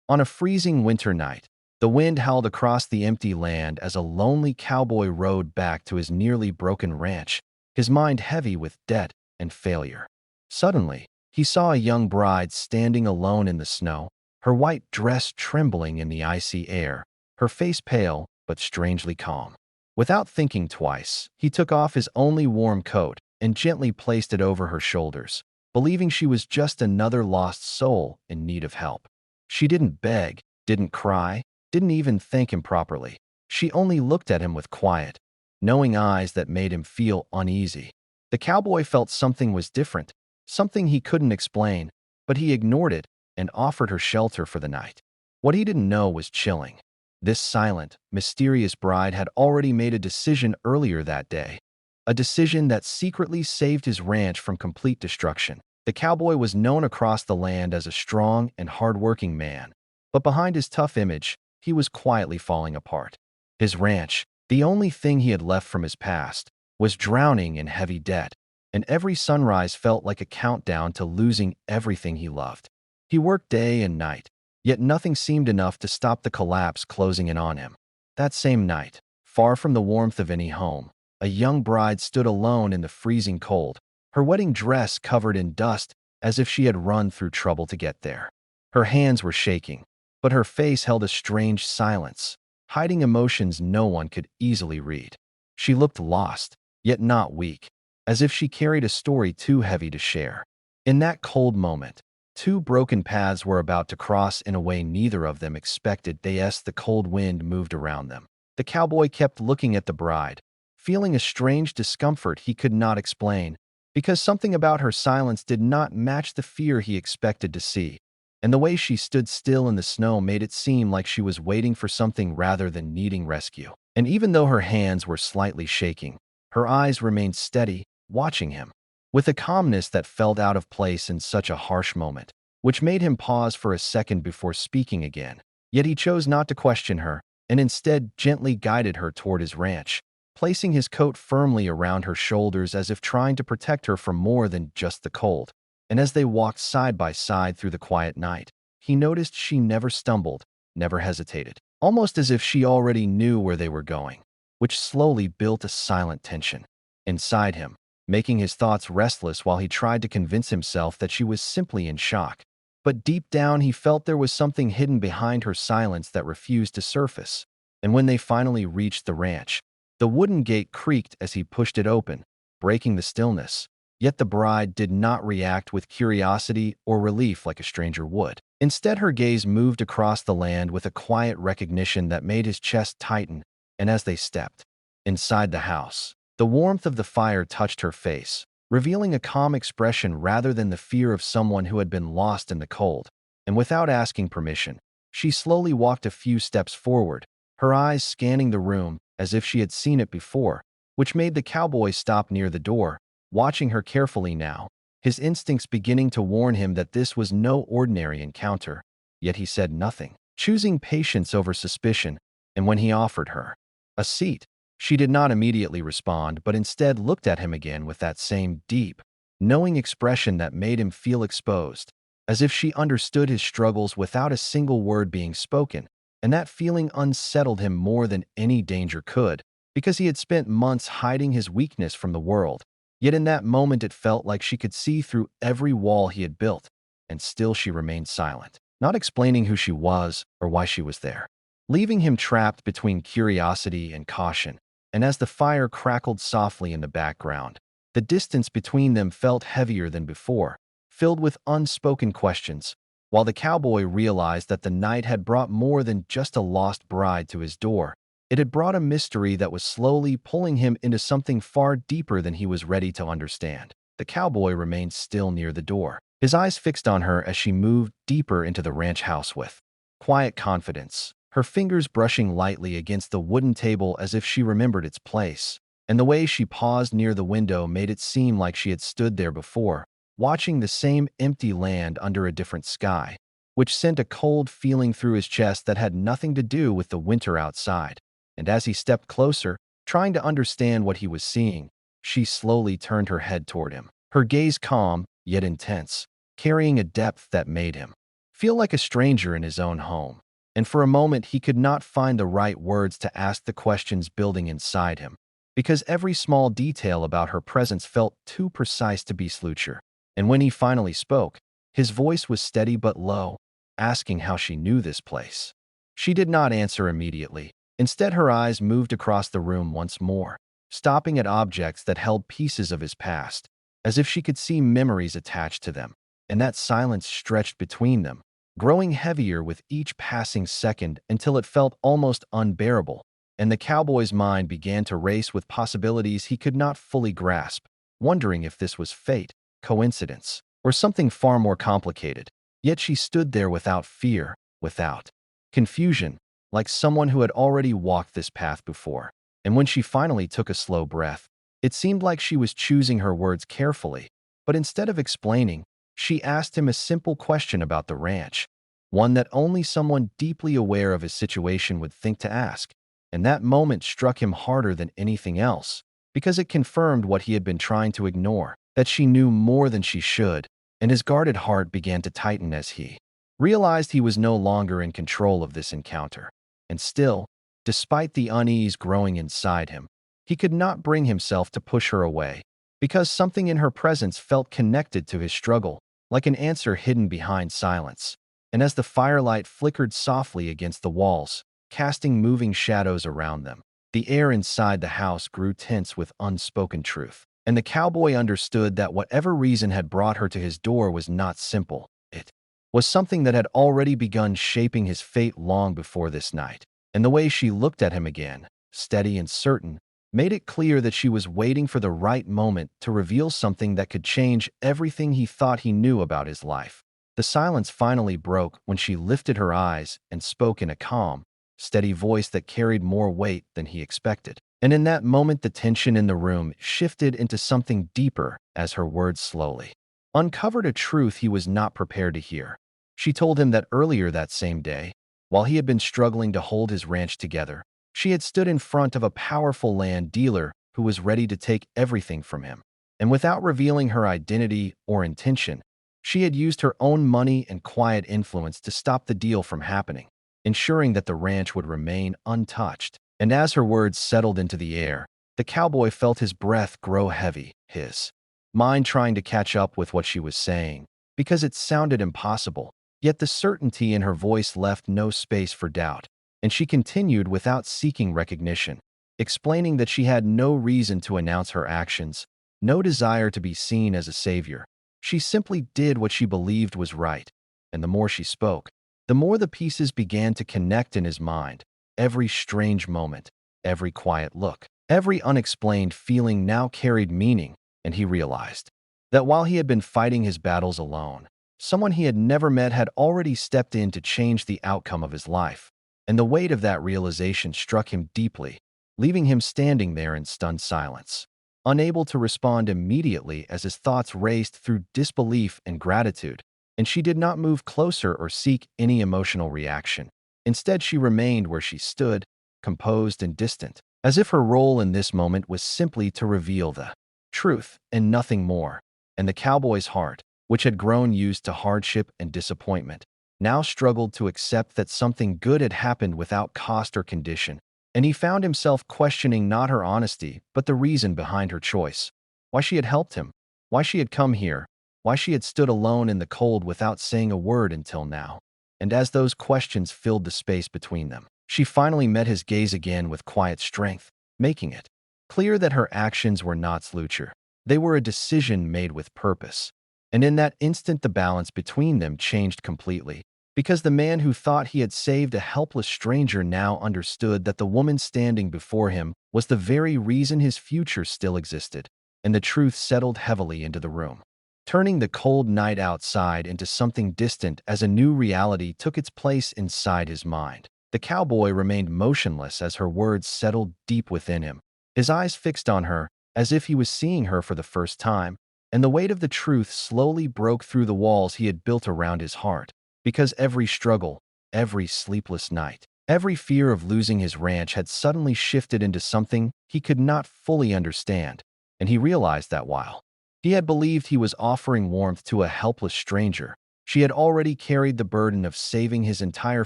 On a freezing winter night, the wind howled across the empty land as a lonely cowboy rode back to his nearly broken ranch, his mind heavy with debt and failure. Suddenly, he saw a young bride standing alone in the snow, her white dress trembling in the icy air, her face pale but strangely calm. Without thinking twice, he took off his only warm coat and gently placed it over her shoulders, believing she was just another lost soul in need of help. She didn't beg, didn't cry, didn't even thank him properly. She only looked at him with quiet, knowing eyes that made him feel uneasy. The cowboy felt something was different, something he couldn't explain, but he ignored it and offered her shelter for the night. What he didn't know was chilling. This silent, mysterious bride had already made a decision earlier that day, a decision that secretly saved his ranch from complete destruction. The cowboy was known across the land as a strong and hard-working man, but behind his tough image, he was quietly falling apart. His ranch, the only thing he had left from his past, was drowning in heavy debt, and every sunrise felt like a countdown to losing everything he loved. He worked day and night, yet nothing seemed enough to stop the collapse closing in on him. That same night, far from the warmth of any home, a young bride stood alone in the freezing cold, her wedding dress covered in dust as if she had run through trouble to get there. Her hands were shaking, but her face held a strange silence, hiding emotions no one could easily read. She looked lost, yet not weak, as if she carried a story too heavy to share. In that cold moment, two broken paths were about to cross in a way neither of them expected. As the cold wind moved around them, the cowboy kept looking at the bride, feeling a strange discomfort he could not explain, because something about her silence did not match the fear he expected to see, and the way she stood still in the snow made it seem like she was waiting for something rather than needing rescue. And even though her hands were slightly shaking, her eyes remained steady, watching him, with a calmness that felt out of place in such a harsh moment, which made him pause for a second before speaking again. Yet he chose not to question her, and instead gently guided her toward his ranch, placing his coat firmly around her shoulders as if trying to protect her from more than just the cold. And as they walked side by side through the quiet night, he noticed she never stumbled, never hesitated, almost as if she already knew where they were going, which slowly built a silent tension inside him, making his thoughts restless while he tried to convince himself that she was simply in shock. But deep down, he felt there was something hidden behind her silence that refused to surface. And when they finally reached the ranch, the wooden gate creaked as he pushed it open, breaking the stillness. Yet the bride did not react with curiosity or relief like a stranger would. Instead, her gaze moved across the land with a quiet recognition that made his chest tighten, and as they stepped inside the house, the warmth of the fire touched her face, revealing a calm expression rather than the fear of someone who had been lost in the cold. And without asking permission, she slowly walked a few steps forward, her eyes scanning the room as if she had seen it before, which made the cowboy stop near the door, watching her carefully now, his instincts beginning to warn him that this was no ordinary encounter. Yet he said nothing, choosing patience over suspicion, and when he offered her a seat, she did not immediately respond, but instead looked at him again with that same deep, knowing expression that made him feel exposed, as if she understood his struggles without a single word being spoken. And that feeling unsettled him more than any danger could, because he had spent months hiding his weakness from the world. Yet in that moment it felt like she could see through every wall he had built, and still she remained silent, not explaining who she was or why she was there, leaving him trapped between curiosity and caution. And as the fire crackled softly in the background, the distance between them felt heavier than before, filled with unspoken questions, while the cowboy realized that the night had brought more than just a lost bride to his door. It had brought a mystery that was slowly pulling him into something far deeper than he was ready to understand. The cowboy remained still near the door, his eyes fixed on her as she moved deeper into the ranch house with quiet confidence, her fingers brushing lightly against the wooden table as if she remembered its place. And the way she paused near the window made it seem like she had stood there before, watching the same empty land under a different sky, which sent a cold feeling through his chest that had nothing to do with the winter outside. And as he stepped closer, trying to understand what he was seeing, she slowly turned her head toward him, her gaze calm yet intense, carrying a depth that made him feel like a stranger in his own home. And for a moment, he could not find the right words to ask the questions building inside him, because every small detail about her presence felt too precise to be Slucher. And when he finally spoke, his voice was steady but low, asking how she knew this place. She did not answer immediately. Instead, her eyes moved across the room once more, stopping at objects that held pieces of his past, as if she could see memories attached to them. And that silence stretched between them, growing heavier with each passing second until it felt almost unbearable, and the cowboy's mind began to race with possibilities he could not fully grasp, wondering if this was fate, coincidence, or something far more complicated. Yet she stood there without fear, without confusion, like someone who had already walked this path before. And when she finally took a slow breath, it seemed like she was choosing her words carefully, but instead of explaining, she asked him a simple question about the ranch, one that only someone deeply aware of his situation would think to ask. And that moment struck him harder than anything else, because it confirmed what he had been trying to ignore, that she knew more than she should, and his guarded heart began to tighten as he realized he was no longer in control of this encounter. And still, despite the unease growing inside him, he could not bring himself to push her away, because something in her presence felt connected to his struggle, like an answer hidden behind silence. And as the firelight flickered softly against the walls, casting moving shadows around them, the air inside the house grew tense with unspoken truth. And the cowboy understood that whatever reason had brought her to his door was not simple. It was something that had already begun shaping his fate long before this night. And the way she looked at him again, steady and certain, made it clear that she was waiting for the right moment to reveal something that could change everything he thought he knew about his life. The silence finally broke when she lifted her eyes and spoke in a calm, steady voice that carried more weight than he expected. And in that moment, the tension in the room shifted into something deeper as her words slowly uncovered a truth he was not prepared to hear. She told him that earlier that same day, while he had been struggling to hold his ranch together, she had stood in front of a powerful land dealer who was ready to take everything from him. And without revealing her identity or intention, she had used her own money and quiet influence to stop the deal from happening, ensuring that the ranch would remain untouched. And as her words settled into the air, the cowboy felt his breath grow heavy, his mind trying to catch up with what she was saying, because it sounded impossible. Yet the certainty in her voice left no space for doubt, and she continued without seeking recognition, explaining that she had no reason to announce her actions, no desire to be seen as a savior. She simply did what she believed was right, and the more she spoke, the more the pieces began to connect in his mind. Every strange moment, every quiet look, every unexplained feeling now carried meaning, and he realized that while he had been fighting his battles alone, someone he had never met had already stepped in to change the outcome of his life. And the weight of that realization struck him deeply, leaving him standing there in stunned silence, unable to respond immediately as his thoughts raced through disbelief and gratitude. And she did not move closer or seek any emotional reaction. Instead, she remained where she stood, composed and distant, as if her role in this moment was simply to reveal the truth and nothing more. And the cowboy's heart, which had grown used to hardship and disappointment, now struggled to accept that something good had happened without cost or condition. And he found himself questioning not her honesty, but the reason behind her choice. Why she had helped him, why she had come here, why she had stood alone in the cold without saying a word until now. And as those questions filled the space between them, she finally met his gaze again with quiet strength, making it clear that her actions were not Slucher. They were a decision made with purpose. And in that instant, the balance between them changed completely, because the man who thought he had saved a helpless stranger now understood that the woman standing before him was the very reason his future still existed. And the truth settled heavily into the room, turning the cold night outside into something distant as a new reality took its place inside his mind. The cowboy remained motionless as her words settled deep within him, his eyes fixed on her as if he was seeing her for the first time, and the weight of the truth slowly broke through the walls he had built around his heart, because every struggle, every sleepless night, every fear of losing his ranch had suddenly shifted into something he could not fully understand. And he realized that while he had believed he was offering warmth to a helpless stranger, She had already carried the burden of saving his entire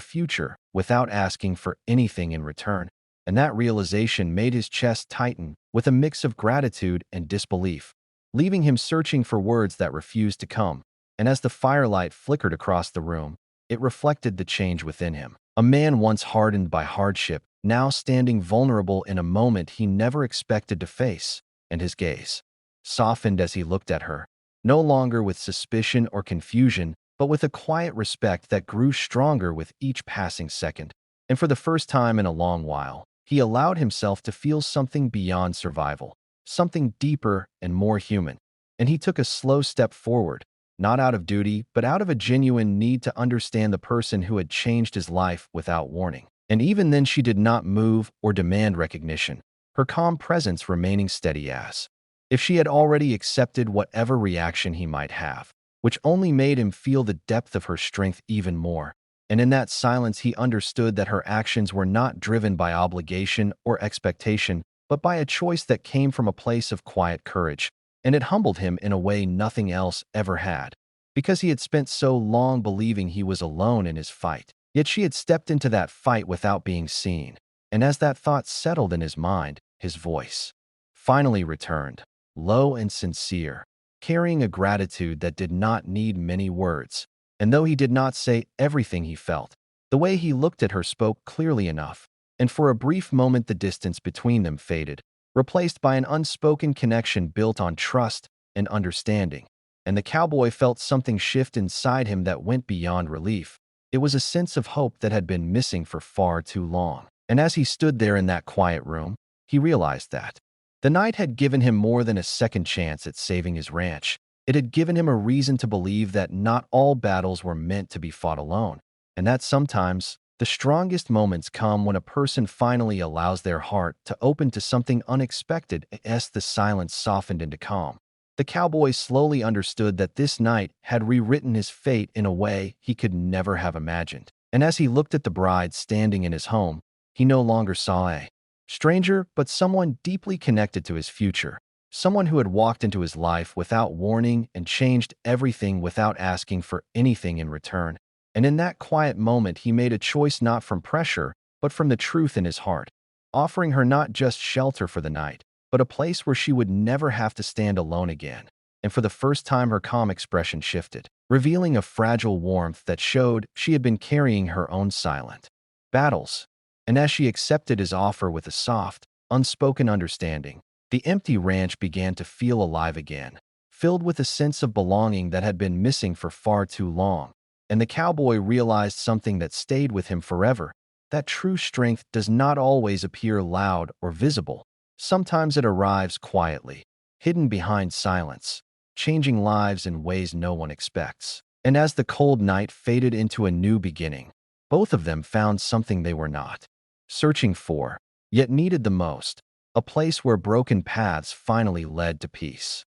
future without asking for anything in return, and that realization made his chest tighten with a mix of gratitude and disbelief, leaving him searching for words that refused to come. And as the firelight flickered across the room, it reflected the change within him. A man once hardened by hardship, now standing vulnerable in a moment he never expected to face, and his gaze softened as he looked at her, no longer with suspicion or confusion, but with a quiet respect that grew stronger with each passing second. And for the first time in a long while, he allowed himself to feel something beyond survival, something deeper and more human. And he took a slow step forward, not out of duty, but out of a genuine need to understand the person who had changed his life without warning. And even then she did not move or demand recognition, her calm presence remaining steady as if she had already accepted whatever reaction he might have, which only made him feel the depth of her strength even more. And in that silence he understood that her actions were not driven by obligation or expectation, but by a choice that came from a place of quiet courage. And it humbled him in a way nothing else ever had, because he had spent so long believing he was alone in his fight. Yet she had stepped into that fight without being seen. And as that thought settled in his mind, his voice finally returned, low and sincere, carrying a gratitude that did not need many words. And though he did not say everything he felt, the way he looked at her spoke clearly enough. And for a brief moment the distance between them faded, replaced by an unspoken connection built on trust and understanding. And the cowboy felt something shift inside him that went beyond relief. It was a sense of hope that had been missing for far too long. And as he stood there in that quiet room, he realized that the night had given him more than a second chance at saving his ranch. It had given him a reason to believe that not all battles were meant to be fought alone, and that sometimes the strongest moments come when a person finally allows their heart to open to something unexpected. As the silence softened into calm, the cowboy slowly understood that this night had rewritten his fate in a way he could never have imagined. And as he looked at the bride standing in his home, he no longer saw a stranger, but someone deeply connected to his future, someone who had walked into his life without warning and changed everything without asking for anything in return. And in that quiet moment, he made a choice not from pressure, but from the truth in his heart, offering her not just shelter for the night, but a place where she would never have to stand alone again. And for the first time, her calm expression shifted, revealing a fragile warmth that showed she had been carrying her own silent battles. And as she accepted his offer with a soft, unspoken understanding, the empty ranch began to feel alive again, filled with a sense of belonging that had been missing for far too long. And the cowboy realized something that stayed with him forever, that true strength does not always appear loud or visible. Sometimes it arrives quietly, hidden behind silence, changing lives in ways no one expects. And as the cold night faded into a new beginning, both of them found something they were not searching for, yet needed the most, a place where broken paths finally led to peace.